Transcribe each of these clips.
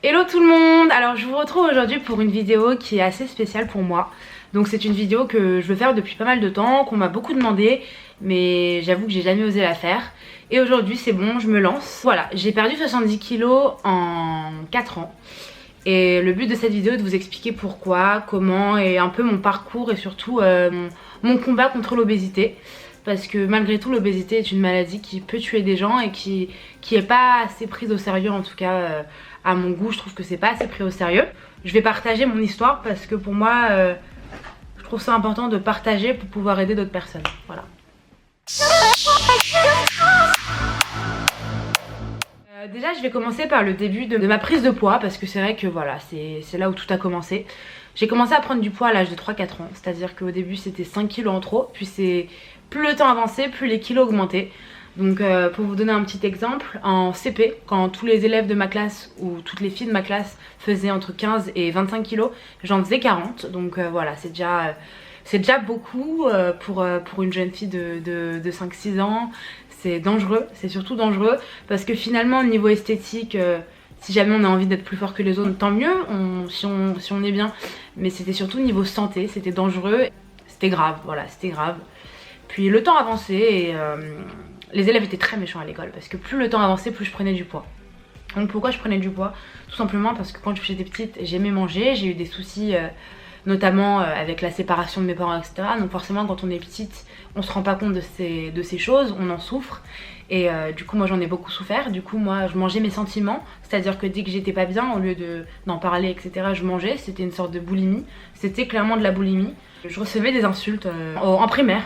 Hello tout le monde. Alors je vous retrouve aujourd'hui pour une vidéo qui est assez spéciale pour moi. Donc c'est une vidéo que je veux faire depuis pas mal de temps, qu'on m'a beaucoup demandé, mais j'avoue que j'ai jamais osé la faire. Et aujourd'hui c'est bon, je me lance. Voilà, j'ai perdu 70 kilos en 4 ans. Et le but de cette vidéo est de vous expliquer pourquoi, comment et un peu mon parcours et surtout mon combat contre l'obésité. Parce que malgré tout l'obésité est une maladie qui peut tuer des gens et qui est pas assez prise au sérieux, en tout cas à mon goût je trouve que c'est pas assez pris au sérieux. Je vais partager mon histoire parce que pour moi je trouve ça important de partager pour pouvoir aider d'autres personnes. Voilà. Déjà je vais commencer par le début de ma prise de poids parce que c'est vrai que voilà c'est là où tout a commencé. J'ai commencé à prendre du poids à l'âge de 3-4 ans, c'est à dire qu'au début c'était 5 kilos en trop, puis c'est plus le temps avançait, plus les kilos augmentaient. Donc pour vous donner un petit exemple, en CP, quand tous les élèves de ma classe ou toutes les filles de ma classe faisaient entre 15 et 25 kilos, j'en faisais 40. Donc voilà, c'est déjà beaucoup pour une jeune fille de 5-6 ans. C'est dangereux, c'est surtout dangereux parce que finalement au niveau esthétique, si jamais on a envie d'être plus fort que les autres, tant mieux, si on est bien. Mais c'était surtout niveau santé, c'était dangereux, c'était grave, voilà, c'était grave. Puis le temps avançait et les élèves étaient très méchants à l'école parce que plus le temps avançait, plus je prenais du poids. Donc pourquoi je prenais du poids? Tout simplement parce que quand j'étais petite, j'aimais manger, j'ai eu des soucis notamment avec la séparation de mes parents, etc. Donc forcément quand on est petite, on se rend pas compte de ces choses, on en souffre. Et du coup moi j'en ai beaucoup souffert, du coup moi je mangeais mes sentiments, c'est à dire que dès que j'étais pas bien, au lieu d'en parler etc, je mangeais, c'était une sorte de boulimie, c'était clairement de la boulimie. Je recevais des insultes en primaire,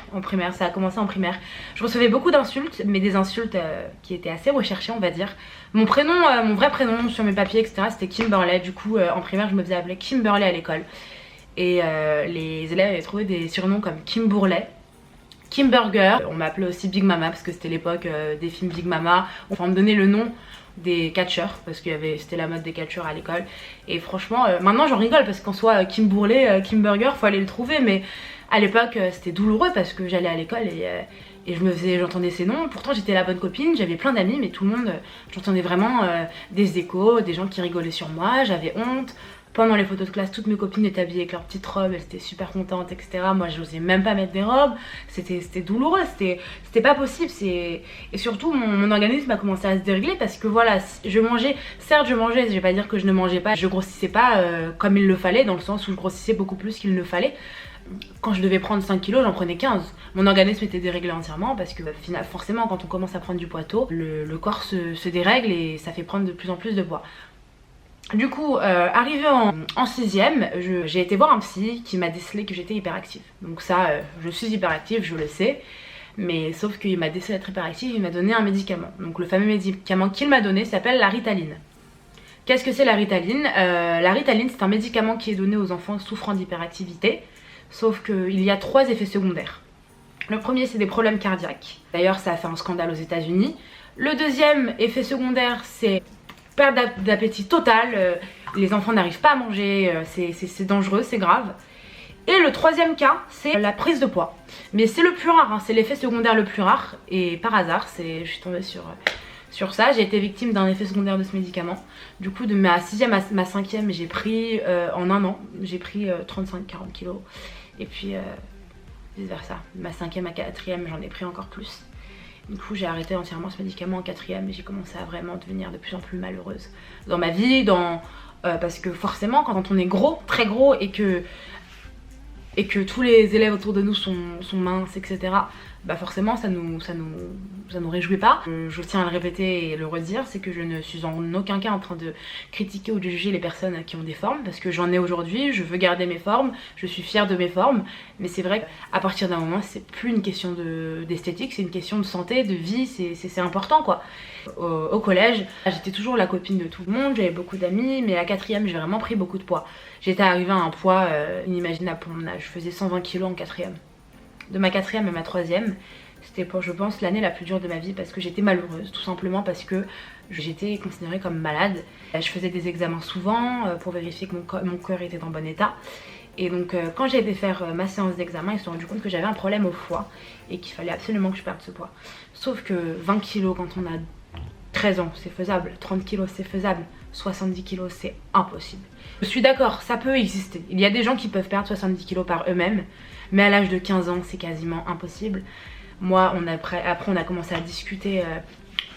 ça a commencé en primaire. Je recevais beaucoup d'insultes, mais des insultes qui étaient assez recherchées on va dire. Mon prénom, mon vrai prénom sur mes papiers etc c'était Kimberley, du coup en primaire je me faisais appeler Kimberley à l'école. Et les élèves avaient trouvé des surnoms comme Kim Bourlet, Kim Burger, on m'appelait aussi Big Mama parce que c'était l'époque des films Big Mama. Enfin, on me donnait le nom des catcheurs parce que c'était la mode des catcheurs à l'école. Et franchement, maintenant j'en rigole parce qu'en soit Kim Bourlet, Kim Burger, faut aller le trouver. Mais à l'époque, c'était douloureux parce que j'allais à l'école et j'entendais ces noms. Pourtant, j'étais la bonne copine, j'avais plein d'amis, mais tout le monde, j'entendais vraiment des échos, des gens qui rigolaient sur moi, j'avais honte. Pendant les photos de classe, toutes mes copines étaient habillées avec leurs petites robes, elles étaient super contentes, etc. Moi, j'osais même pas mettre des robes, c'était douloureux, c'était pas possible. Et surtout, mon organisme a commencé à se dérégler parce que voilà, je mangeais, certes je mangeais, je vais pas dire que je ne mangeais pas, je grossissais pas comme il le fallait, dans le sens où je grossissais beaucoup plus qu'il ne fallait. Quand je devais prendre 5 kilos, j'en prenais 15. Mon organisme était déréglé entièrement parce que forcément, quand on commence à prendre du poids tôt, le corps se dérègle et ça fait prendre de plus en plus de poids. Du coup, arrivé en 6ème, j'ai été voir un psy qui m'a décelé que j'étais hyperactive. Donc ça, je suis hyperactive, je le sais. Mais sauf qu'il m'a décelé d'être hyperactive, il m'a donné un médicament. Donc le fameux médicament qu'il m'a donné s'appelle la Ritaline. Qu'est-ce que c'est la Ritaline? La Ritaline, c'est un médicament qui est donné aux enfants souffrant d'hyperactivité. Sauf qu'il y a 3 effets secondaires. Le premier, c'est des problèmes cardiaques. D'ailleurs, ça a fait un scandale aux États-Unis. Le deuxième effet secondaire, c'est perte d'appétit total, les enfants n'arrivent pas à manger, c'est dangereux, c'est grave. Et le troisième cas, c'est la prise de poids. Mais c'est le plus rare, hein, c'est l'effet secondaire le plus rare. Et par hasard, je suis tombée sur ça. J'ai été victime d'un effet secondaire de ce médicament. Du coup, de ma 6ème à ma 5ème, j'ai pris en un an, j'ai pris 35-40 kilos. Et puis vice versa. De ma 5ème à 4ème, j'en ai pris encore plus. Du coup j'ai arrêté entièrement ce médicament en 4ème et j'ai commencé à vraiment devenir de plus en plus malheureuse dans ma vie, parce que forcément quand on est gros, très gros et que tous les élèves autour de nous sont minces etc, bah forcément ça nous réjouit pas. Je tiens à le répéter et le redire, c'est que je ne suis en aucun cas en train de critiquer ou de juger les personnes qui ont des formes parce que j'en ai aujourd'hui, je veux garder mes formes, je suis fière de mes formes, mais c'est vrai qu'à partir d'un moment c'est plus une question d'esthétique, c'est une question de santé, de vie, c'est important quoi. Au collège, j'étais toujours la copine de tout le monde, j'avais beaucoup d'amis, mais à 4ème j'ai vraiment pris beaucoup de poids. J'étais arrivée à un poids inimaginable pour mon âge, je faisais 120 kilos en 4ème. De ma 4ème à ma 3ème, c'était je pense l'année la plus dure de ma vie parce que j'étais malheureuse, tout simplement parce que j'étais considérée comme malade. Je faisais des examens souvent pour vérifier que mon cœur était en bon état. Et donc quand j'ai été faire ma séance d'examen, ils se sont rendus compte que j'avais un problème au foie et qu'il fallait absolument que je perde ce poids. Sauf que 20 kilos quand on a 13 ans, c'est faisable, 30 kilos c'est faisable, 70 kilos c'est impossible. Je suis d'accord, ça peut exister. Il y a des gens qui peuvent perdre 70 kilos par eux-mêmes, mais à l'âge de 15 ans c'est quasiment impossible. Moi après on a commencé à discuter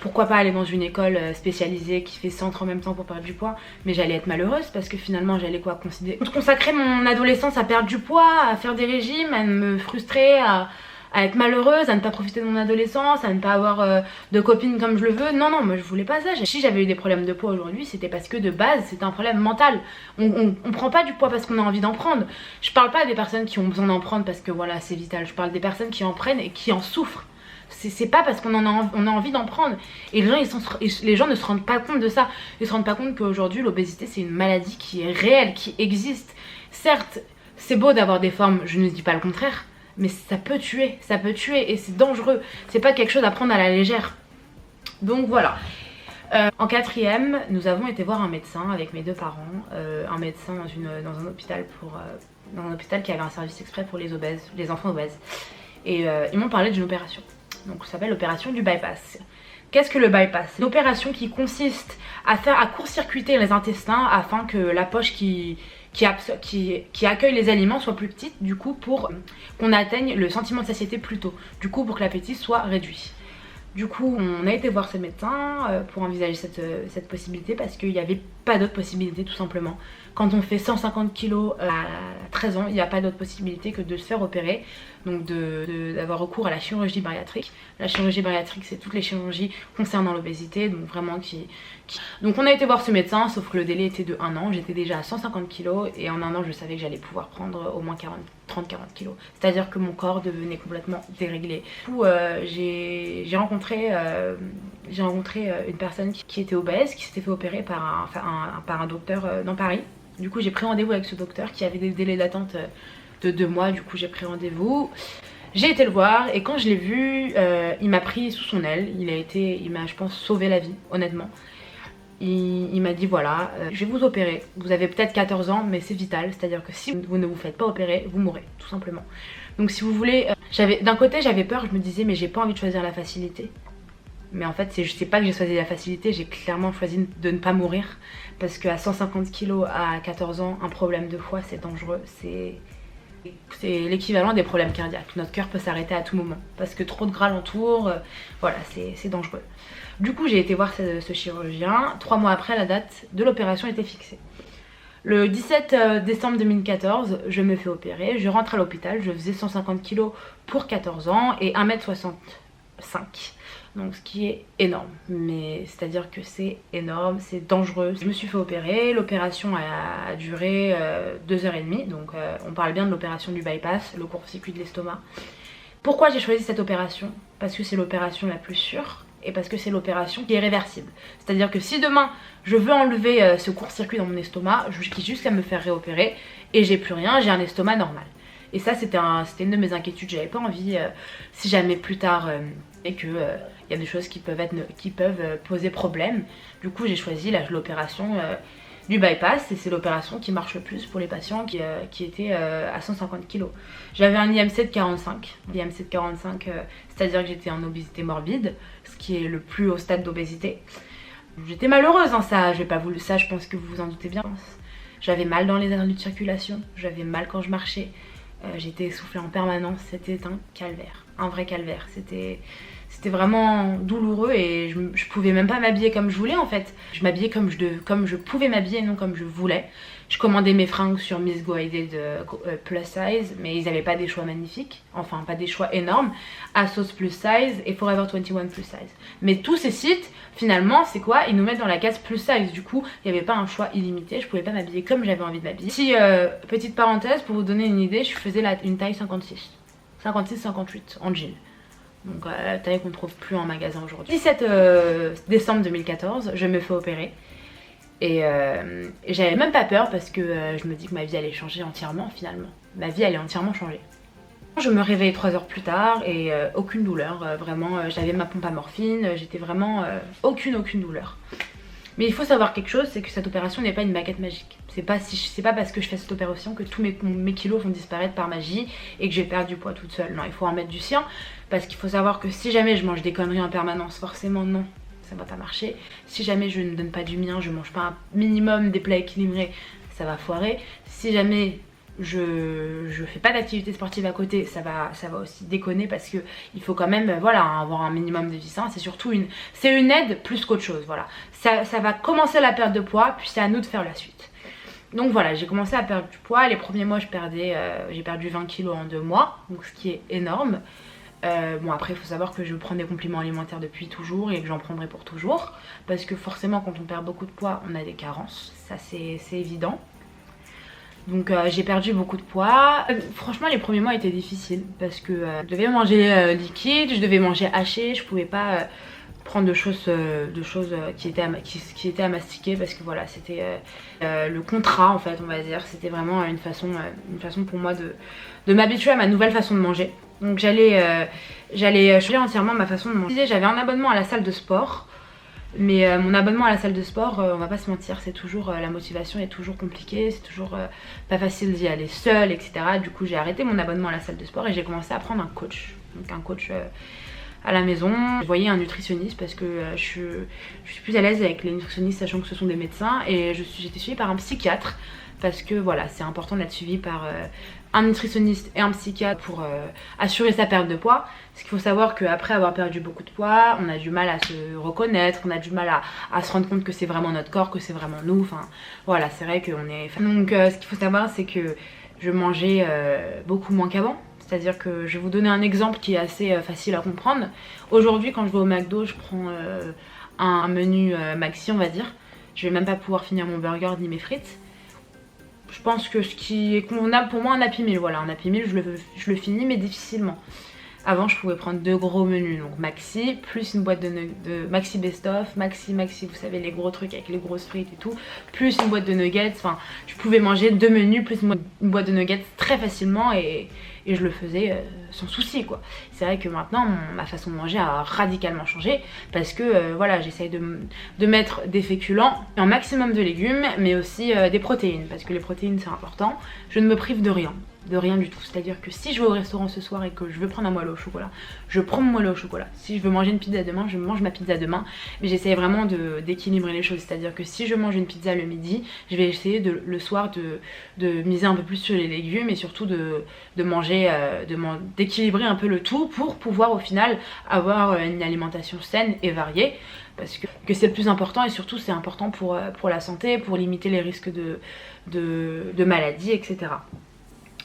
pourquoi pas aller dans une école spécialisée qui fait centre en même temps pour perdre du poids, mais j'allais être malheureuse parce que finalement j'allais quoi consacrer mon adolescence à perdre du poids, à faire des régimes, à me frustrer, à être malheureuse, à ne pas profiter de mon adolescence, à ne pas avoir de copine comme je le veux. Non, moi je voulais pas ça. Si j'avais eu des problèmes de poids aujourd'hui, c'était parce que de base c'était un problème mental. On prend pas du poids parce qu'on a envie d'en prendre. Je parle pas des personnes qui ont besoin d'en prendre parce que voilà c'est vital. Je parle des personnes qui en prennent et qui en souffrent. C'est pas parce qu'on a envie d'en prendre. Et les gens ne se rendent pas compte de ça. Ils se rendent pas compte qu'aujourd'hui l'obésité c'est une maladie qui est réelle, qui existe. Certes, c'est beau d'avoir des formes, je ne dis pas le contraire, mais ça peut tuer et c'est dangereux. C'est pas quelque chose à prendre à la légère. Donc voilà. En quatrième, nous avons été voir un médecin avec mes deux parents. Un médecin dans un hôpital qui avait un service exprès pour les obèses, les enfants obèses. Et ils m'ont parlé d'une opération. Donc ça s'appelle l'opération du bypass. Qu'est-ce que le bypass? C'est une opération qui consiste à court-circuiter les intestins afin que la poche qui accueille les aliments soit plus petite, du coup pour qu'on atteigne le sentiment de satiété plus tôt, du coup pour que l'appétit soit réduit. Du coup on a été voir ce médecin pour envisager cette possibilité parce qu'il n'y avait pas d'autre possibilité tout simplement. Quand on fait 150 kg à 13 ans, il n'y a pas d'autre possibilité que de se faire opérer, donc d'avoir recours à la chirurgie bariatrique. La chirurgie bariatrique c'est toutes les chirurgies concernant l'obésité, donc vraiment Donc on a été voir ce médecin, sauf que le délai était de 1 an, j'étais déjà à 150 kg et en 1 an je savais que j'allais pouvoir prendre au moins 30-40 kg. C'est-à-dire que mon corps devenait complètement déréglé. Du coup j'ai rencontré une personne qui était obèse, qui s'était fait opérer par un docteur dans Paris. Du coup j'ai pris rendez-vous avec ce docteur qui avait des délais d'attente de 2 mois, du coup j'ai pris rendez-vous. J'ai été le voir et quand je l'ai vu, il m'a pris sous son aile, il m'a je pense sauvé la vie, honnêtement. Il m'a dit voilà, je vais vous opérer, vous avez peut-être 14 ans mais c'est vital, c'est à dire que si vous ne vous faites pas opérer, vous mourrez, tout simplement. Donc si vous voulez, d'un côté j'avais peur, je me disais mais j'ai pas envie de choisir la facilité. Mais en fait c'est pas que j'ai choisi la facilité, j'ai clairement choisi de ne pas mourir. Parce qu'à 150 kg à 14 ans, un problème de foie c'est dangereux, c'est l'équivalent des problèmes cardiaques. Notre cœur peut s'arrêter à tout moment parce que trop de gras l'entoure, voilà c'est dangereux. Du coup j'ai été voir ce chirurgien, 3 mois après la date de l'opération était fixée. Le 17 décembre 2014, je me fais opérer, je rentre à l'hôpital, je faisais 150 kg pour 14 ans et 1m65. Donc ce qui est énorme, mais c'est à dire que c'est énorme, c'est dangereux. Je me suis fait opérer, l'opération a duré 2h30, donc on parle bien de l'opération du bypass, le court-circuit de l'estomac. Pourquoi j'ai choisi cette opération? Parce que c'est l'opération la plus sûre et parce que c'est l'opération qui est réversible. C'est à dire que si demain je veux enlever ce court-circuit dans mon estomac, je quitte juste à me faire réopérer et j'ai plus rien, j'ai un estomac normal. Et ça c'était une de mes inquiétudes, j'avais pas envie, si jamais plus tard et que y a des choses qui peuvent poser problème. Du coup j'ai choisi l'opération du bypass et c'est l'opération qui marche le plus pour les patients qui étaient à 150 kg. J'avais un IMC de 45, l'IMC de 45 c'est à dire que j'étais en obésité morbide, ce qui est le plus haut stade d'obésité. J'étais malheureuse, hein, ça je pense que vous vous en doutez bien. J'avais mal dans les artères de circulation, j'avais mal quand je marchais, j'étais essoufflée en permanence, c'était un calvaire, un vrai calvaire. C'était vraiment douloureux et je pouvais même pas m'habiller comme je voulais en fait. Je m'habillais comme je pouvais m'habiller, non comme je voulais. Je commandais mes fringues sur Miss Guided Plus Size, mais ils n'avaient pas des choix magnifiques, enfin pas des choix énormes. ASOS Plus Size et Forever 21 Plus Size. Mais tous ces sites, finalement, c'est quoi? Ils nous mettent dans la case Plus Size. Du coup, il n'y avait pas un choix illimité, je pouvais pas m'habiller comme j'avais envie de m'habiller. Si, petite parenthèse, pour vous donner une idée, je faisais une taille 56. 56-58 en jean. Donc la taille qu'on ne trouve plus en magasin aujourd'hui. 17 décembre 2014, je me fais opérer. Et j'avais même pas peur parce que je me dis que ma vie allait changer entièrement finalement. Ma vie allait entièrement changer. Je me réveille 3 heures plus tard et aucune douleur. Vraiment, j'avais ma pompe à morphine, j'étais vraiment aucune douleur. Mais il faut savoir quelque chose, c'est que cette opération n'est pas une baguette magique. C'est pas parce que je fais cette opération que tous mes kilos vont disparaître par magie et que je vais perdre du poids toute seule. Non, il faut en mettre du sien parce qu'il faut savoir que si jamais je mange des conneries en permanence, forcément non, ça va pas marcher. Si jamais je ne donne pas du mien, je mange pas un minimum des plats équilibrés, ça va foirer. Si jamais je fais pas d'activité sportive à côté, ça va aussi déconner, parce que il faut quand même voilà, avoir un minimum de vie sain. C'est surtout une aide plus qu'autre chose. Voilà, ça va commencer la perte de poids, puis c'est à nous de faire la suite. Donc voilà, j'ai commencé à perdre du poids. Les premiers mois, j'ai perdu 20 kilos en 2 mois, donc ce qui est énorme. Bon, après il faut savoir que je prends des compléments alimentaires depuis toujours et que j'en prendrai pour toujours, parce que forcément quand on perd beaucoup de poids, on a des carences, ça c'est évident. Donc j'ai perdu beaucoup de poids. Franchement les premiers mois étaient difficiles, parce que je devais manger liquide, je devais manger haché, je pouvais pas prendre de choses qui étaient à mastiquer, parce que voilà, c'était le contrat en fait, on va dire. C'était vraiment une façon pour moi de m'habituer à ma nouvelle façon de manger. Donc j'allais changer entièrement ma façon de manger. J'avais un abonnement à la salle de sport, mais mon abonnement à la salle de sport, on va pas se mentir, c'est toujours la motivation est toujours compliquée, c'est toujours pas facile d'y aller seule, etc. Du coup j'ai arrêté mon abonnement à la salle de sport et j'ai commencé à prendre un coach. Donc un coach à la maison. Je voyais un nutritionniste, parce que je suis plus à l'aise avec les nutritionnistes, sachant que ce sont des médecins, et j'étais suivie par un psychiatre, parce que voilà, c'est important d'être suivi par un nutritionniste et un psychiatre pour assurer sa perte de poids. Parce qu'il faut savoir qu'après avoir perdu beaucoup de poids, on a du mal à se reconnaître, on a du mal à se rendre compte que c'est vraiment notre corps, que c'est vraiment nous. Enfin voilà, c'est vrai qu'on est... Donc ce qu'il faut savoir, c'est que je mangeais beaucoup moins qu'avant. C'est-à-dire que je vais vous donner un exemple qui est assez facile à comprendre. Aujourd'hui quand je vais au McDo, je prends un menu maxi, on va dire. Je vais même pas pouvoir finir mon burger ni mes frites. Je pense que ce qui est convenable pour moi, un Happy Meal, voilà, un Happy Meal je le finis, mais difficilement. Avant je pouvais prendre 2 gros menus, donc maxi, plus une boîte de maxi best-of, maxi, vous savez les gros trucs avec les grosses frites et tout, plus une boîte de nuggets. Enfin je pouvais manger 2 menus plus une boîte de nuggets très facilement, et je le faisais sans souci quoi. C'est vrai que maintenant ma façon de manger a radicalement changé, parce que voilà, j'essaye de mettre des féculents, un maximum de légumes, mais aussi des protéines, parce que les protéines c'est important. Je ne me prive de rien du tout. C'est-à-dire que si je vais au restaurant ce soir et que je veux prendre un moelleux au chocolat, je prends mon moelleux au chocolat. Si je veux manger une pizza demain, je mange ma pizza demain. Mais j'essaie vraiment d'équilibrer les choses. C'est-à-dire que si je mange une pizza le midi, je vais essayer le soir de miser un peu plus sur les légumes, et surtout d'équilibrer un peu le tout, pour pouvoir au final avoir une alimentation saine et variée. Parce que c'est le plus important, et surtout c'est important pour la santé, pour limiter les risques de maladies, etc.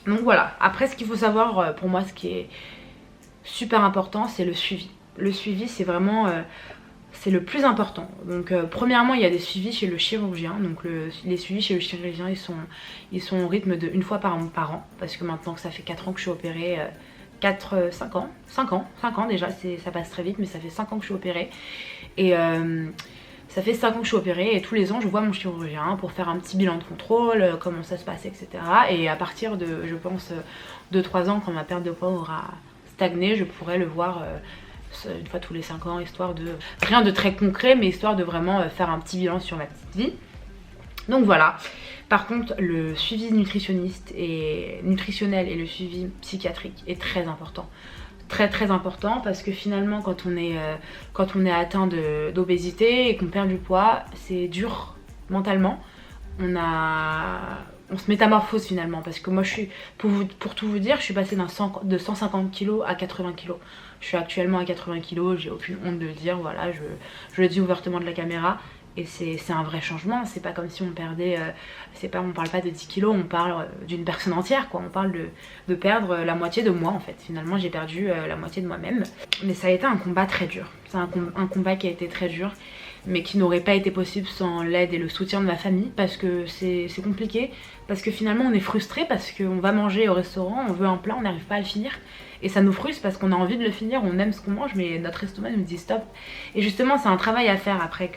Donc voilà, après ce qu'il faut savoir pour moi, ce qui est super important, c'est le suivi. Le suivi c'est vraiment c'est le plus important. Donc premièrement il y a des suivis chez le chirurgien. Donc les suivis chez le chirurgien ils sont au rythme de 1 fois par an. Parce que maintenant que ça fait 4 ans que je suis opérée, 5 ans déjà, ça passe très vite, mais ça fait 5 ans que je suis opérée. Et ça fait 5 ans que je suis opérée, et tous les ans je vois mon chirurgien pour faire un petit bilan de contrôle, comment ça se passe, etc. Et à partir de, je pense, 2-3 ans, quand ma perte de poids aura stagné, je pourrai le voir une fois tous les 5 ans, histoire de... Rien de très concret, mais histoire de vraiment faire un petit bilan sur ma petite vie. Donc voilà. Par contre, le suivi nutritionniste et nutritionnel et le suivi psychiatrique est très important. Très important, parce que finalement quand on est atteint d'obésité et qu'on perd du poids, c'est dur mentalement. On se métamorphose finalement, parce que moi je suis, pour tout vous dire, je suis passée de 150 kg à 80 kg. Je suis actuellement à 80 kg, j'ai aucune honte de le dire, voilà, je le dis ouvertement de la caméra. Et c'est un vrai changement, c'est pas comme si on perdait, on parle pas de 10 kilos, on parle d'une personne entière quoi, on parle de perdre la moitié de moi en fait. Finalement j'ai perdu la moitié de moi-même. Mais ça a été un combat très dur, c'est un combat qui a été très dur, mais qui n'aurait pas été possible sans l'aide et le soutien de ma famille, parce que c'est compliqué, parce que finalement on est frustré, parce qu'on va manger au restaurant, on veut un plat, on n'arrive pas à le finir. Et ça nous frustre parce qu'on a envie de le finir, on aime ce qu'on mange, mais notre estomac nous dit stop. Et justement c'est un travail à faire après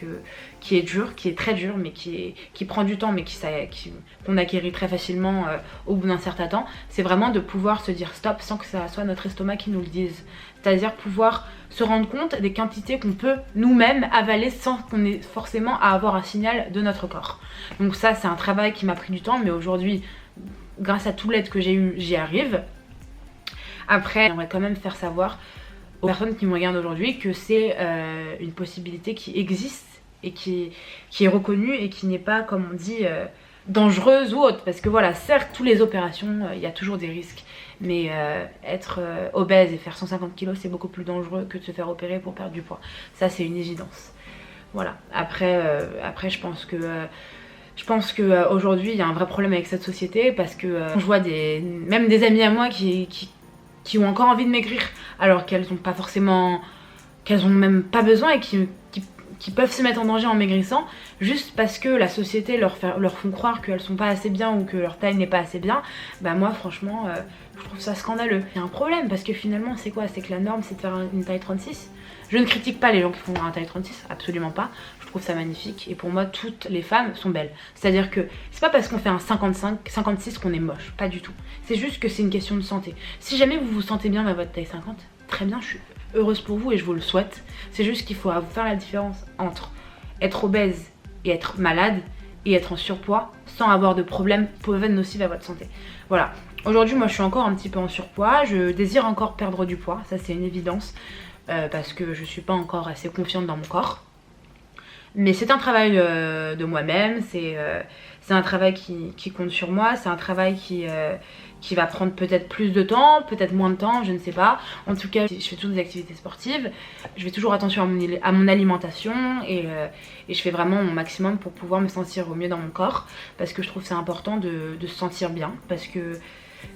qui est dur, qui est très dur, mais qui prend du temps, mais qu'on acquérit très facilement au bout d'un certain temps. C'est vraiment de pouvoir se dire stop sans que ça soit notre estomac qui nous le dise. C'est-à-dire pouvoir se rendre compte des quantités qu'on peut nous-mêmes avaler sans qu'on ait forcément à avoir un signal de notre corps. Donc ça c'est un travail qui m'a pris du temps, mais aujourd'hui grâce à toute l'aide que j'ai eue, j'y arrive. Après, j'aimerais quand même faire savoir aux personnes qui me regardent aujourd'hui que c'est une possibilité qui existe et qui est reconnue et qui n'est pas, comme on dit, dangereuse ou autre. Parce que voilà, certes, toutes les opérations, il y a toujours des risques. Mais être obèse et faire 150 kg, c'est beaucoup plus dangereux que de se faire opérer pour perdre du poids. Ça, c'est une évidence. Voilà. Après, je pense que aujourd'hui, il y a un vrai problème avec cette société parce que je vois même des amis à moi qui ont encore envie de maigrir alors qu'elles n'ont pas forcément, qu'elles ont même pas besoin et qui peuvent se mettre en danger en maigrissant juste parce que la société leur font croire qu'elles sont pas assez bien ou que leur taille n'est pas assez bien. Bah moi franchement je trouve ça scandaleux. Il y a un problème parce que finalement c'est quoi? C'est que la norme c'est de faire une taille 36. Je ne critique pas les gens qui font un taille 36, absolument pas. Je trouve ça magnifique et pour moi toutes les femmes sont belles. C'est à dire que c'est pas parce qu'on fait un 55, 56 qu'on est moche, pas du tout. C'est juste que c'est une question de santé. Si jamais vous vous sentez bien à votre taille 50, très bien, je suis heureuse pour vous et je vous le souhaite. C'est juste qu'il faut faire la différence entre être obèse et être malade et être en surpoids sans avoir de problème pouvant nocif à votre santé. Voilà. Aujourd'hui moi je suis encore un petit peu en surpoids, je désire encore perdre du poids, ça c'est une évidence parce que je suis pas encore assez confiante dans mon corps. Mais c'est un travail de moi-même, c'est un travail qui compte sur moi, c'est un travail qui va prendre peut-être plus de temps, peut-être moins de temps, je ne sais pas. En tout cas, je fais toujours des activités sportives, je fais toujours attention à mon alimentation et je fais vraiment mon maximum pour pouvoir me sentir au mieux dans mon corps parce que je trouve que c'est important de se sentir bien parce que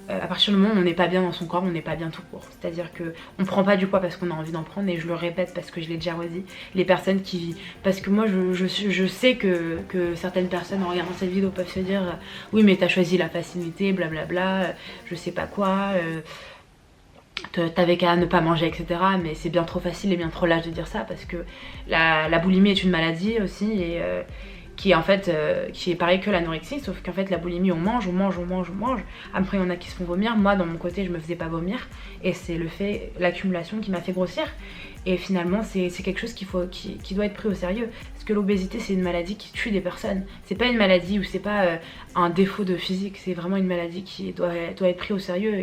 à partir du moment où on n'est pas bien dans son corps, on n'est pas bien tout court. C'est-à-dire qu'on prend pas du poids parce qu'on a envie d'en prendre et je le répète parce que je l'ai déjà redit. Les personnes qui... Parce que moi je sais que certaines personnes en regardant cette vidéo peuvent se dire oui mais t'as choisi la facilité, blablabla, je sais pas quoi... t'avais qu'à ne pas manger etc. Mais c'est bien trop facile et bien trop lâche de dire ça parce que la boulimie est une maladie aussi et qui est en fait qui est pareil que l'anorexie, sauf qu'en fait la boulimie on mange. Après il y en a qui se font vomir, moi dans mon côté je me faisais pas vomir et c'est l'accumulation qui m'a fait grossir et finalement c'est quelque chose qui doit être pris au sérieux parce que l'obésité c'est une maladie qui tue des personnes, c'est pas une maladie ou c'est pas un défaut de physique, c'est vraiment une maladie qui doit être pris au sérieux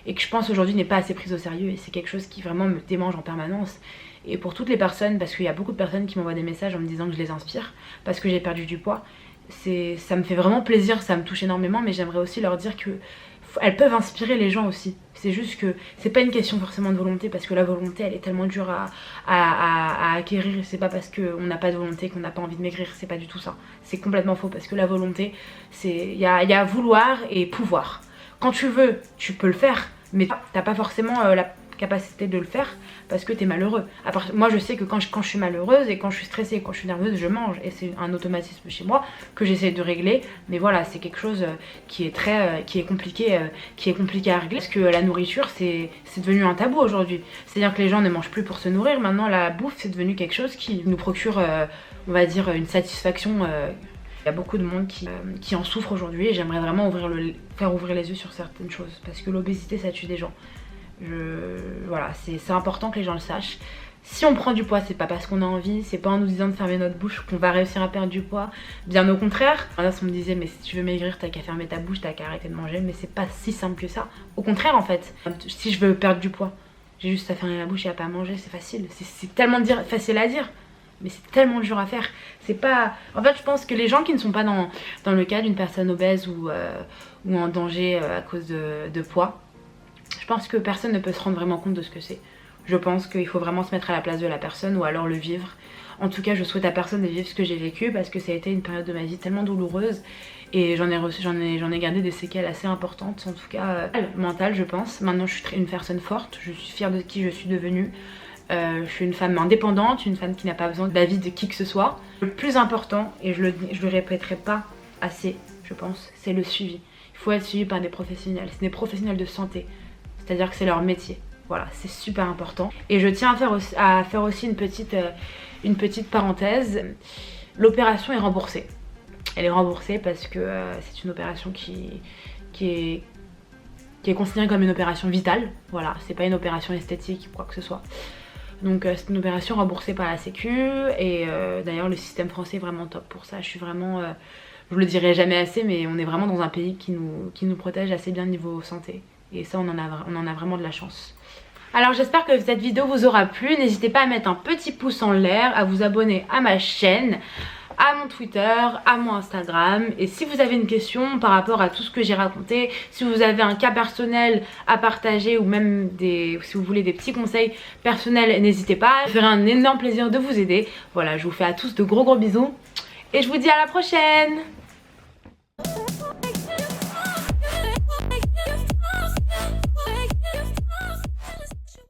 et que je pense aujourd'hui n'est pas assez prise au sérieux et c'est quelque chose qui vraiment me démange en permanence. Et pour toutes les personnes, parce qu'il y a beaucoup de personnes qui m'envoient des messages en me disant que je les inspire parce que j'ai perdu du poids, ça me fait vraiment plaisir, ça me touche énormément, mais j'aimerais aussi leur dire que elles peuvent inspirer les gens aussi. C'est juste que c'est pas une question forcément de volonté parce que la volonté elle est tellement dure à acquérir. C'est pas parce qu'on n'a pas de volonté qu'on n'a pas envie de maigrir, c'est pas du tout ça. C'est complètement faux parce que la volonté, il y a vouloir et pouvoir. Quand tu veux, tu peux le faire, mais t'as pas forcément la capacité de le faire parce que t'es malheureux. Moi je sais que quand je suis malheureuse et quand je suis stressée et quand je suis nerveuse je mange et c'est un automatisme chez moi que j'essaie de régler, mais voilà c'est quelque chose qui est compliqué à régler parce que la nourriture c'est devenu un tabou aujourd'hui. C'est à dire que les gens ne mangent plus pour se nourrir, maintenant la bouffe c'est devenu quelque chose qui nous procure on va dire une satisfaction. Il y a beaucoup de monde qui en souffre aujourd'hui et j'aimerais vraiment faire ouvrir les yeux sur certaines choses parce que l'obésité ça tue des gens. Voilà, c'est important que les gens le sachent. Si on prend du poids, c'est pas parce qu'on a envie, c'est pas en nous disant de fermer notre bouche qu'on va réussir à perdre du poids. Bien au contraire. Là, on me disait, mais si tu veux maigrir, t'as qu'à fermer ta bouche, t'as qu'à arrêter de manger. Mais c'est pas si simple que ça. Au contraire, en fait, si je veux perdre du poids, j'ai juste à fermer la bouche et à pas manger, c'est facile. C'est tellement facile à dire, mais c'est tellement dur à faire. C'est pas... En fait, je pense que les gens qui ne sont pas dans le cas d'une personne obèse ou en danger à cause de poids, je pense que personne ne peut se rendre vraiment compte de ce que c'est. Je pense qu'il faut vraiment se mettre à la place de la personne ou alors le vivre. En tout cas, je souhaite à personne de vivre ce que j'ai vécu parce que ça a été une période de ma vie tellement douloureuse et j'en ai gardé des séquelles assez importantes, en tout cas mentales je pense. Maintenant je suis une personne forte, je suis fière de qui je suis devenue. Je suis une femme indépendante, une femme qui n'a pas besoin de l'avis de qui que ce soit. Le plus important, et je le répéterai pas assez je pense, c'est le suivi. Il faut être suivi par des professionnels, c'est des professionnels de santé. C'est-à-dire que c'est leur métier. Voilà, c'est super important. Et je tiens à faire aussi une petite parenthèse. L'opération est remboursée. Elle est remboursée parce que c'est une opération qui est considérée comme une opération vitale. Voilà, c'est pas une opération esthétique ou quoi que ce soit. Donc c'est une opération remboursée par la Sécu. Et d'ailleurs le système français est vraiment top pour ça. Je suis vraiment... je le dirai jamais assez, mais on est vraiment dans un pays qui nous protège assez bien niveau santé. Et ça on en a vraiment de la chance. Alors j'espère que cette vidéo vous aura plu. N'hésitez pas à mettre un petit pouce en l'air, à vous abonner à ma chaîne, à mon Twitter, à mon Instagram. Et si vous avez une question par rapport à tout ce que j'ai raconté, si vous avez un cas personnel à partager ou même si vous voulez des petits conseils personnels, n'hésitez pas. Ça ferait un énorme plaisir de vous aider. Voilà, je vous fais à tous de gros bisous et je vous dis à la prochaine.